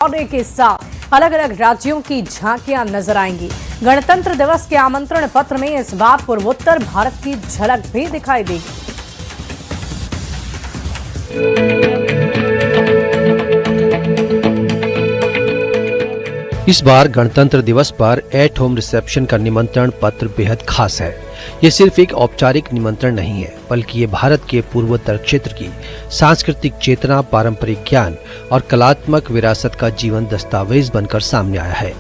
दौरे के साथ अलग अलग राज्यों की झांकियां नजर आएंगी। गणतंत्र दिवस के आमंत्रण पत्र में इस बार पूर्वोत्तर भारत की झलक भी दिखाई देगी। इस बार गणतंत्र दिवस पर एट होम रिसेप्शन का निमंत्रण पत्र बेहद खास है। ये सिर्फ एक औपचारिक निमंत्रण नहीं है, बल्कि ये भारत के पूर्वोत्तर क्षेत्र की सांस्कृतिक चेतना, पारंपरिक ज्ञान और कलात्मक विरासत का जीवन दस्तावेज बनकर सामने आया है।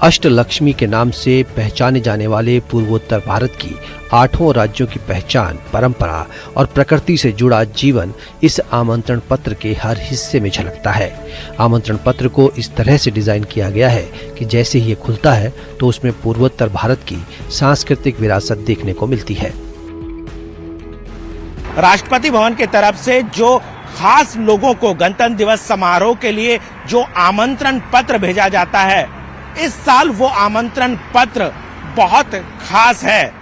अष्टलक्ष्मी के नाम से पहचाने जाने वाले पूर्वोत्तर भारत की 8 राज्यों की पहचान, परंपरा और प्रकृति से जुड़ा जीवन इस आमंत्रण पत्र के हर हिस्से में झलकता है। आमंत्रण पत्र को इस तरह से डिजाइन किया गया है कि जैसे ही ये खुलता है तो उसमें पूर्वोत्तर भारत की सांस्कृतिक विरासत देखने को मिलती है। राष्ट्रपति भवन की तरफ से जो खास लोगों को गणतंत्र दिवस समारोह के लिए जो आमंत्रण पत्र भेजा जाता है, इस साल वो आमंत्रण पत्र बहुत खास है।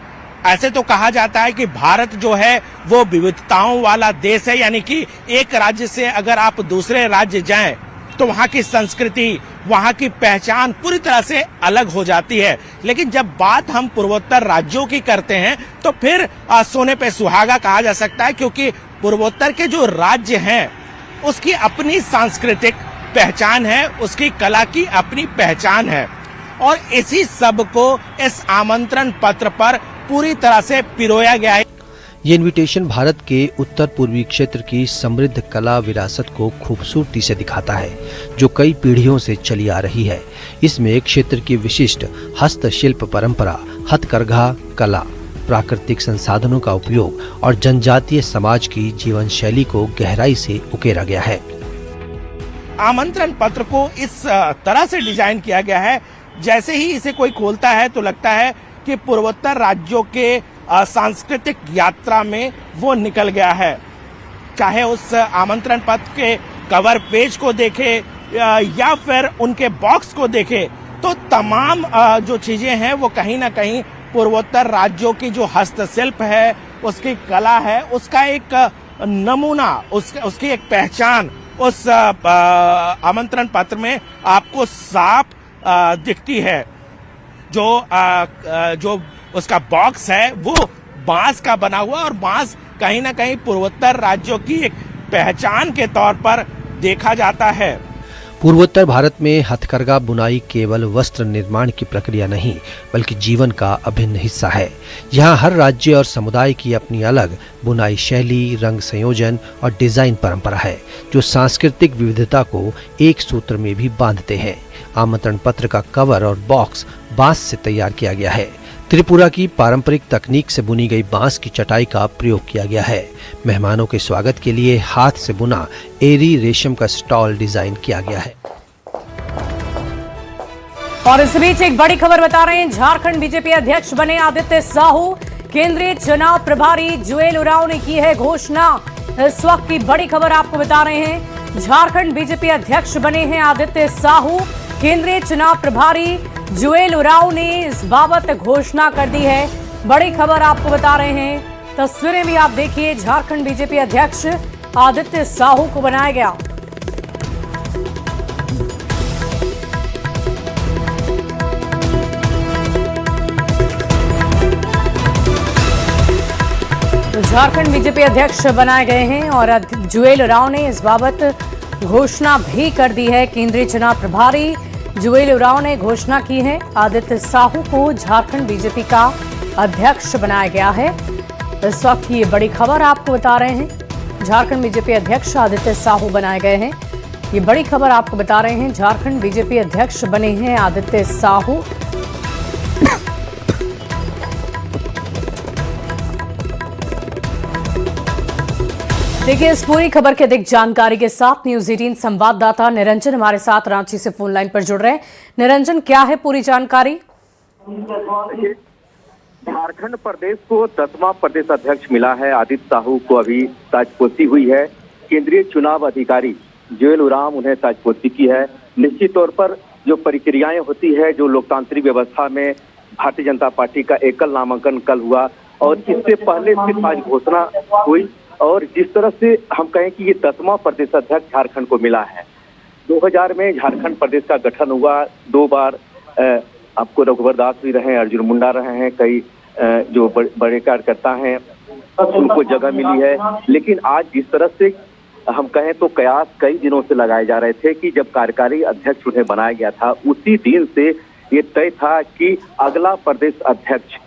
ऐसे तो कहा जाता है कि भारत जो है वो विविधताओं वाला देश है, यानी कि एक राज्य से अगर आप दूसरे राज्य जाएं तो वहां की संस्कृति, वहां की पहचान पूरी तरह से अलग हो जाती है। लेकिन जब बात हम पूर्वोत्तर राज्यों की करते हैं तो फिर सोने पे सुहागा कहा जा सकता है, क्योंकि पूर्वोत्तर के जो राज्य हैं उसकी अपनी सांस्कृतिक पहचान है, उसकी कला की अपनी पहचान है, और इसी सब को इस आमंत्रण पत्र पर पूरी तरह से पिरोया गया है। ये इनविटेशन भारत के उत्तर पूर्वी क्षेत्र की समृद्ध कला विरासत को खूबसूरती से दिखाता है, जो कई पीढ़ियों से चली आ रही है। इसमें क्षेत्र की विशिष्ट हस्तशिल्प परंपरा, हथकरघा कला, प्राकृतिक संसाधनों का उपयोग और जनजातीय समाज की जीवन शैली को गहराई से उकेरा गया है। आमंत्रण पत्र को इस तरह से डिजाइन किया गया है, जैसे ही इसे कोई खोलता है तो लगता है कि पूर्वोत्तर राज्यों के सांस्कृतिक यात्रा में वो निकल गया है। चाहे उस आमंत्रण पत्र के कवर पेज को देखे या फिर उनके बॉक्स को देखे, तो तमाम जो चीजें हैं वो कहीं ना कहीं पूर्वोत्तर राज्यों की जो हस्तशिल्प है, उसकी कला है, उसका एक नमूना, उसकी एक पहचान उस आमंत्रण पत्र में आपको साफ दिखती है। जो उसका बॉक्स है वो बांस का बना हुआ, और बांस कहीं ना कहीं पूर्वोत्तर राज्यों की एक पहचान के तौर पर देखा जाता है। पूर्वोत्तर भारत में हथकरघा बुनाई केवल वस्त्र निर्माण की प्रक्रिया नहीं, बल्कि जीवन का अभिन्न हिस्सा है। यहाँ हर राज्य और समुदाय की अपनी अलग बुनाई शैली, रंग संयोजन और डिजाइन परंपरा है, जो सांस्कृतिक विविधता को एक सूत्र में भी बांधते हैं। आमंत्रण पत्र का कवर और बॉक्स बांस से तैयार किया गया है। त्रिपुरा की पारंपरिक तकनीक से बुनी गई बांस की चटाई का प्रयोग किया गया है। मेहमानों के स्वागत के लिए हाथ से बुना एरी रेशम का स्टॉल डिजाइन किया गया है। और इस बीच एक बड़ी खबर बता रहे हैं, झारखंड बीजेपी अध्यक्ष बने आदित्य साहू। केंद्रीय चुनाव प्रभारी जुएल उरांव ने की है घोषणा। इस वक्त की बड़ी खबर आपको बता रहे हैं, झारखंड बीजेपी अध्यक्ष बने हैं आदित्य साहू। केंद्रीय चुनाव प्रभारी जुएल उरांव ने इस बाबत घोषणा कर दी है। बड़ी खबर आपको बता रहे हैं, तस्वीरें भी आप देखिए। झारखंड बीजेपी अध्यक्ष आदित्य साहू को बनाया गया। तो झारखंड बीजेपी अध्यक्ष बनाए गए हैं और जुएल उरांव ने इस बाबत घोषणा भी कर दी है। केंद्रीय चुनाव प्रभारी जुएल उरांव ने घोषणा की है, आदित्य साहू को झारखंड बीजेपी का अध्यक्ष बनाया गया है। इस वक्त ये बड़ी खबर आपको बता रहे हैं, झारखंड बीजेपी अध्यक्ष आदित्य साहू बनाए गए हैं। ये बड़ी खबर आपको बता रहे हैं, झारखंड बीजेपी अध्यक्ष बने हैं आदित्य साहू। देखिए, इस पूरी खबर के अधिक जानकारी के साथ न्यूज 18 संवाददाता निरंजन हमारे साथ रांची से फोन लाइन पर जुड़ रहे हैं। निरंजन, क्या है पूरी जानकारी? झारखंड प्रदेश को 10वां प्रदेश अध्यक्ष मिला है। आदित्य साहू को अभी ताजपोशी हुई है। केंद्रीय चुनाव अधिकारी जुएल उरांव उन्हें ताजपोशी की है। निश्चित तौर पर जो प्रक्रियाएं होती है, जो लोकतांत्रिक व्यवस्था में भारतीय जनता पार्टी का एकल नामांकन कल हुआ, और इससे पहले सिर्फ आज घोषणा हुई, और जिस तरह से हम कहें कि ये 10वां प्रदेश अध्यक्ष झारखंड को मिला है, 2000 में झारखंड प्रदेश का गठन हुआ, 2 बार आपको रघुवर दास भी रहे, अर्जुन मुंडा रहे हैं, कई जो बड़े कार्यकर्ता हैं उनको जगह मिली है। लेकिन आज जिस तरह से हम कहें तो कयास कई दिनों से लगाए जा रहे थे कि जब कार्यकारी अध्यक्ष उन्हें बनाया गया था, उसी दिन से ये तय था कि अगला प्रदेश अध्यक्ष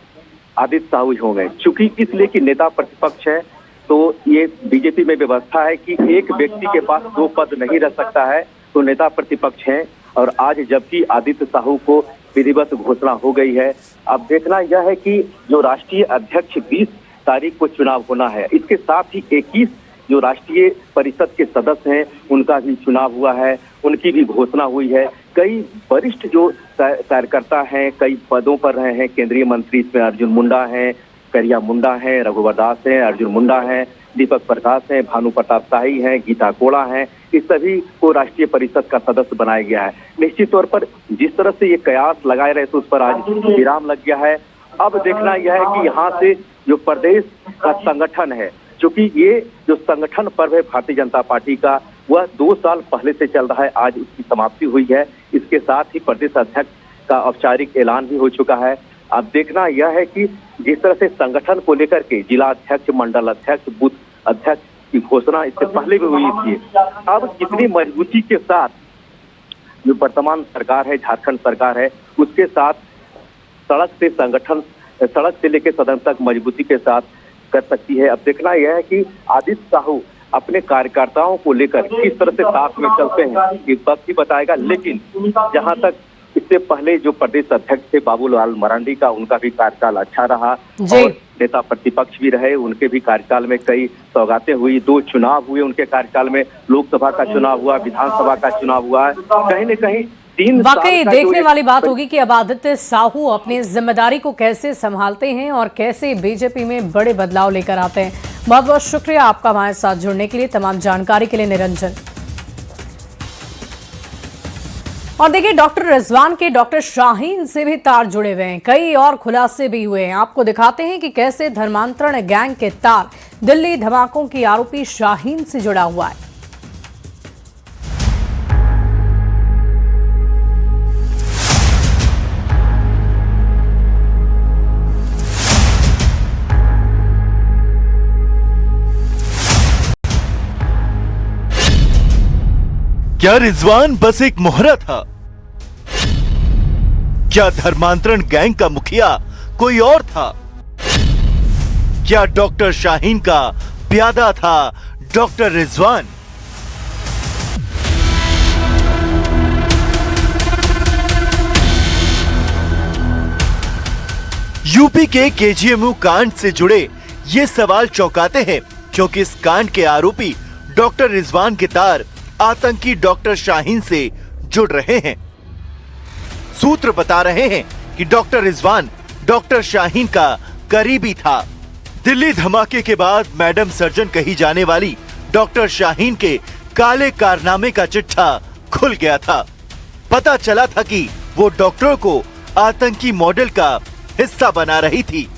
आदित्य साहू होंगे। चूंकि इसलिए कि नेता प्रतिपक्ष है, तो ये बीजेपी में व्यवस्था है कि एक व्यक्ति के पास 2 पद नहीं रह सकता है, तो नेता प्रतिपक्ष हैं। और आज जबकि आदित्य साहू को विधिवत घोषणा हो गई है, अब देखना यह है कि जो राष्ट्रीय अध्यक्ष 20 तारीख को चुनाव होना है, इसके साथ ही 21 जो राष्ट्रीय परिषद के सदस्य हैं उनका भी चुनाव हुआ है, उनकी भी घोषणा हुई है। कई वरिष्ठ जो कार्यकर्ता हैं, कई पदों पर रहे हैं, केंद्रीय मंत्री इसमें अर्जुन मुंडा हैं, करिया मुंडा हैं, रघुवर दास हैं, अर्जुन मुंडा हैं, दीपक प्रकाश हैं, भानु प्रताप शाही हैं, गीता कोड़ा हैं, इस सभी को राष्ट्रीय परिषद का सदस्य बनाया गया है। निश्चित तौर पर जिस तरह से ये कयास लगाए रहे थे उस पर आज विराम लग गया है। अब देखना यह है कि यहाँ से जो प्रदेश का संगठन है, क्योंकि ये जो संगठन पर्व है भारतीय जनता पार्टी का, वह 2 साल पहले से चल रहा है, आज उसकी समाप्ति हुई है। इसके साथ ही प्रदेश अध्यक्ष का औपचारिक ऐलान भी हो चुका है। अब देखना यह है कि जिस तरह से संगठन को लेकर के जिला अध्यक्ष, मंडल अध्यक्ष, बूथ अध्यक्ष की घोषणा इससे पहले भी हुई थी, अब कितनी मजबूती के साथ जो वर्तमान सरकार है, झारखंड सरकार है, उसके साथ सड़क से लेकर सदन तक मजबूती के साथ कर सकती है। अब देखना यह है कि आदित्य साहू अपने कार्यकर्ताओं को लेकर किस तरह से साथ में चलते हैं, ये वक्त ही बताएगा। लेकिन जहां तक इससे पहले जो प्रदेश अध्यक्ष थे बाबूलाल मरांडी का, उनका भी कार्यकाल अच्छा रहा और नेता प्रतिपक्ष भी रहे, उनके भी कार्यकाल में कई सौगातें हुई, 2 चुनाव हुए उनके कार्यकाल में, लोकसभा का चुनाव हुआ, विधानसभा का चुनाव हुआ, कहीं न कहीं 3 वाकई देखने वाली बात होगी कि अब आदित्य साहू अपनी जिम्मेदारी को कैसे संभालते हैं और कैसे बीजेपी में बड़े बदलाव लेकर आते हैं। बहुत बहुत शुक्रिया आपका हमारे साथ जुड़ने के लिए, तमाम जानकारी के लिए निरंजन। और देखिए, डॉक्टर रिजवान के डॉक्टर शाहीन से भी तार जुड़े हुए हैं, कई और खुलासे भी हुए हैं। आपको दिखाते हैं कि कैसे धर्मांतरण गैंग के तार दिल्ली धमाकों की आरोपी शाहीन से जुड़ा हुआ है। क्या रिजवान बस एक मोहरा था? क्या धर्मांतरण गैंग का मुखिया कोई और था? क्या डॉक्टर शाहीन का प्यादा था डॉक्टर रिजवान? यूपी के केजीएमयू कांड से जुड़े ये सवाल चौंकाते हैं, क्योंकि इस कांड के आरोपी डॉक्टर रिजवान के तार आतंकी डॉक्टर शाहीन से जुड़ रहे हैं। सूत्र बता रहे हैं कि डॉक्टर रिजवान डॉक्टर शाहीन का करीबी था। दिल्ली धमाके के बाद मैडम सर्जन कही जाने वाली डॉक्टर शाहीन के काले कारनामे का चिट्ठा खुल गया था। पता चला था कि वो डॉक्टरों को आतंकी मॉडल का हिस्सा बना रही थी।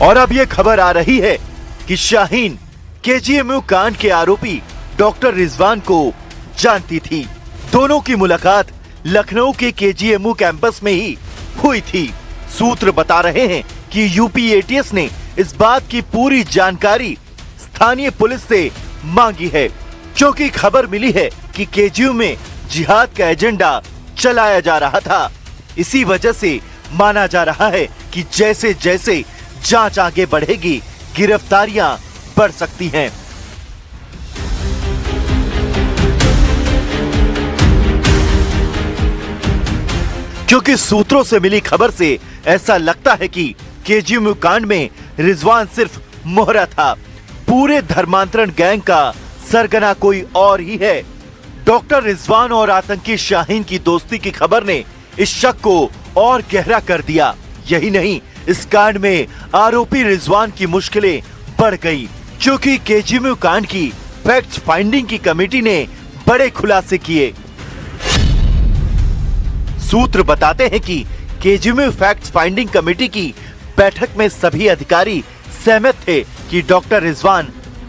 और अब ये खबर आ रही है कि शाहीन केजीएमयू कांड के आरोपी डॉक्टर रिजवान को जानती थी। दोनों की मुलाकात लखनऊ के केजीएमयू कैंपस में ही हुई थी। सूत्र बता रहे हैं कि यूपी एटीएस ने इस बात की पूरी जानकारी स्थानीय पुलिस से मांगी है, क्योंकि खबर मिली है कि केजीएमयू में जिहाद का एजेंडा चलाया जा रहा था। इसी वजह से माना जा रहा है कि जैसे जैसे जांच आगे बढ़ेगी, गिरफ्तारियां बढ़ सकती हैं। क्योंकि सूत्रों से मिली खबर से ऐसा लगता है कि केजीएमयू कांड में रिजवान सिर्फ मोहरा था, पूरे धर्मांतरण गैंग का सरगना कोई और ही है। डॉक्टर रिजवान और आतंकी शाहीन की दोस्ती की खबर ने इस शक को और गहरा कर दिया। यही नहीं, इस कांड में आरोपी रिजवान की मुश्किलें बढ़ गई, क्योंकि केजीएमयू कांड की फैक्ट फाइंडिंग की कमेटी ने बड़े खुलासे किए। सूत्र बताते हैं कि केजीएमयू फैक्ट फाइंडिंग कमेटी की बैठक में सभी अधिकारी सहमत थे कि डॉक्टर रिजवान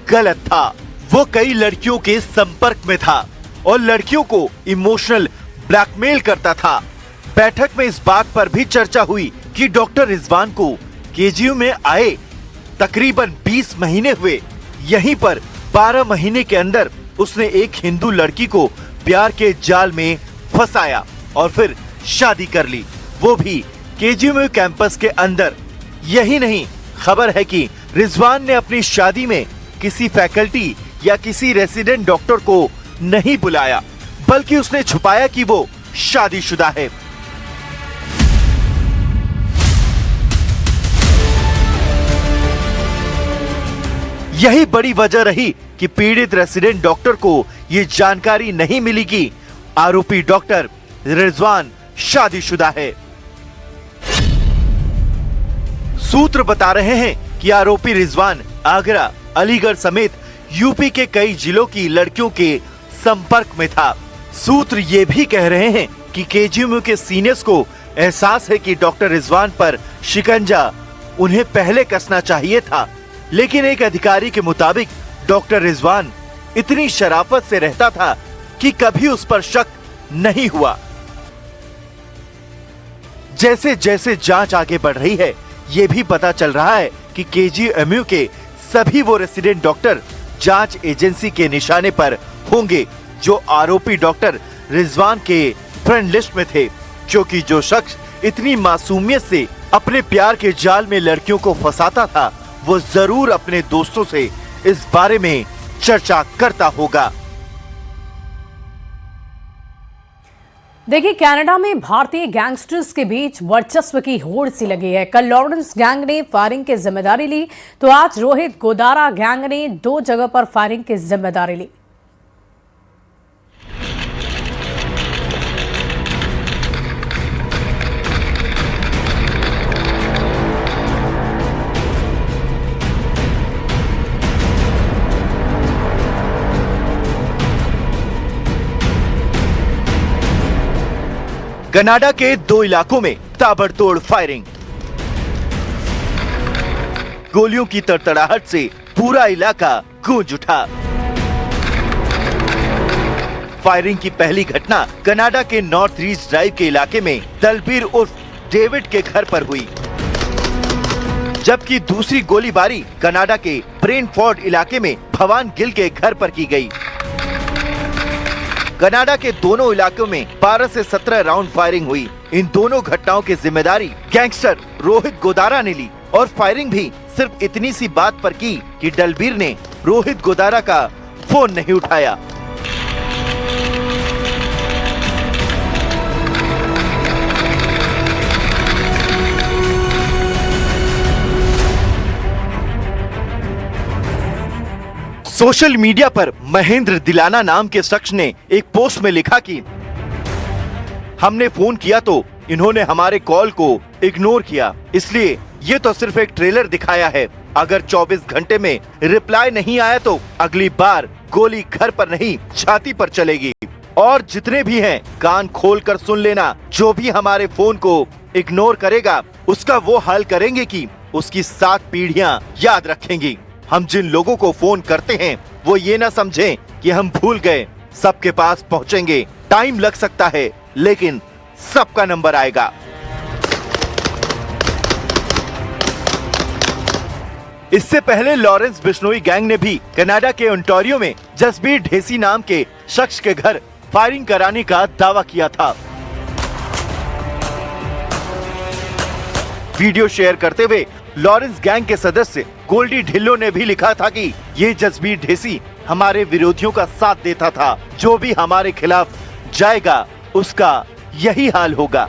गलत था। वो कई लड़कियों के संपर्क में था और लड़कियों को इमोशनल ब्लैकमेल करता था। बैठक में इस बात पर भी चर्चा हुई कि डॉक्टर रिजवान को केजीएमयू में आए तकरीबन 20 महीने हुए। यहीं पर 12 महीने के अंदर उसने एक हिंदू लड़की को प्यार के जाल में फंसाया और फिर शादी कर ली, वो भी केजीएमयू कैंपस के अंदर। यही नहीं, खबर है कि रिजवान ने अपनी शादी में किसी फैकल्टी या किसी रेसिडेंट डॉक्टर को नहीं बुलाया, बल्कि उसने छुपाया कि वो शादीशुदा है। यही बड़ी वजह रही कि पीड़ित रेसिडेंट डॉक्टर को ये जानकारी नहीं मिली कि आरोपी डॉक्टर रिजवान शादीशुदा है। सूत्र बता रहे हैं कि आरोपी रिजवान आगरा, अलीगढ़ समेत यूपी के कई जिलों की लड़कियों के संपर्क में था। सूत्र ये भी कह रहे हैं कि केजीएमयू के सीनियर्स को एहसास है कि डॉक्टर रिजवान पर शिकंजा उन्हें पहले कसना चाहिए था, लेकिन एक अधिकारी के मुताबिक डॉक्टर रिजवान इतनी शराफत से रहता था कि कभी उस पर शक नहीं हुआ। जैसे जैसे जांच आगे बढ़ रही है, ये भी पता चल रहा है कि केजीएमयू के सभी वो रेसिडेंट डॉक्टर जांच एजेंसी के निशाने पर होंगे जो आरोपी डॉक्टर रिजवान के फ्रेंड लिस्ट में थे, क्योंकि जो शख्स इतनी मासूमियत से अपने प्यार के जाल में लड़कियों को फंसाता था, वो जरूर अपने दोस्तों से इस बारे में चर्चा करता होगा। देखिए, कनाडा में भारतीय गैंगस्टर्स के बीच वर्चस्व की होड़ सी लगी है। कल लॉरेंस गैंग ने फायरिंग की जिम्मेदारी ली, तो आज रोहित गोदारा गैंग ने 2 जगह पर फायरिंग की जिम्मेदारी ली। कनाडा के 2 इलाकों में ताबड़तोड़ फायरिंग। गोलियों की तड़तड़ाहट से पूरा इलाका गूंज उठा। फायरिंग की पहली घटना कनाडा के नॉर्थ ईस्ट ड्राइव के इलाके में दलबीर उर्फ डेविड के घर पर हुई, जबकि दूसरी गोलीबारी कनाडा के ब्रेनफोर्ड इलाके में भवान गिल के घर पर की गई। कनाडा के दोनों इलाकों में 12 से 17 राउंड फायरिंग हुई। इन दोनों घटनाओं की जिम्मेदारी गैंगस्टर रोहित गोदारा ने ली और फायरिंग भी सिर्फ इतनी सी बात पर की कि दलबीर ने रोहित गोदारा का फोन नहीं उठाया। सोशल मीडिया पर महेंद्र दिलाना नाम के शख्स ने एक पोस्ट में लिखा कि हमने फोन किया तो इन्होंने हमारे कॉल को इग्नोर किया, इसलिए ये तो सिर्फ एक ट्रेलर दिखाया है। अगर 24 घंटे में रिप्लाई नहीं आया तो अगली बार गोली घर पर नहीं छाती पर चलेगी। और जितने भी हैं कान खोल कर सुन लेना, जो भी हमारे फोन को इग्नोर करेगा उसका वो हाल करेंगे कि उसकी 7 पीढ़ियां याद रखेंगी। हम जिन लोगों को फोन करते हैं वो ये ना समझें कि हम भूल गए, सबके पास पहुंचेंगे। टाइम लग सकता है लेकिन सबका नंबर आएगा। इससे पहले लॉरेंस बिश्नोई गैंग ने भी कनाडा के ओंटारियो में जसबीर ढेसी नाम के शख्स के घर फायरिंग कराने का दावा किया था। वीडियो शेयर करते हुए लॉरेंस गैंग के सदस्य गोल्डी ढिल्लो ने भी लिखा था कि ये जसबीर ढेसी हमारे विरोधियों का साथ देता था, जो भी हमारे खिलाफ जाएगा उसका यही हाल होगा।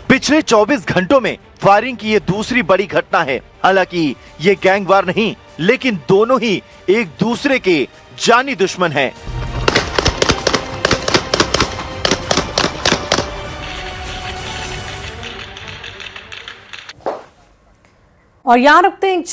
पिछले 24 घंटों में फायरिंग की ये दूसरी बड़ी घटना है। हालांकि ये गैंगवार नहीं, लेकिन दोनों ही एक दूसरे के जानी दुश्मन हैं। और यहाँ रुकते हैं।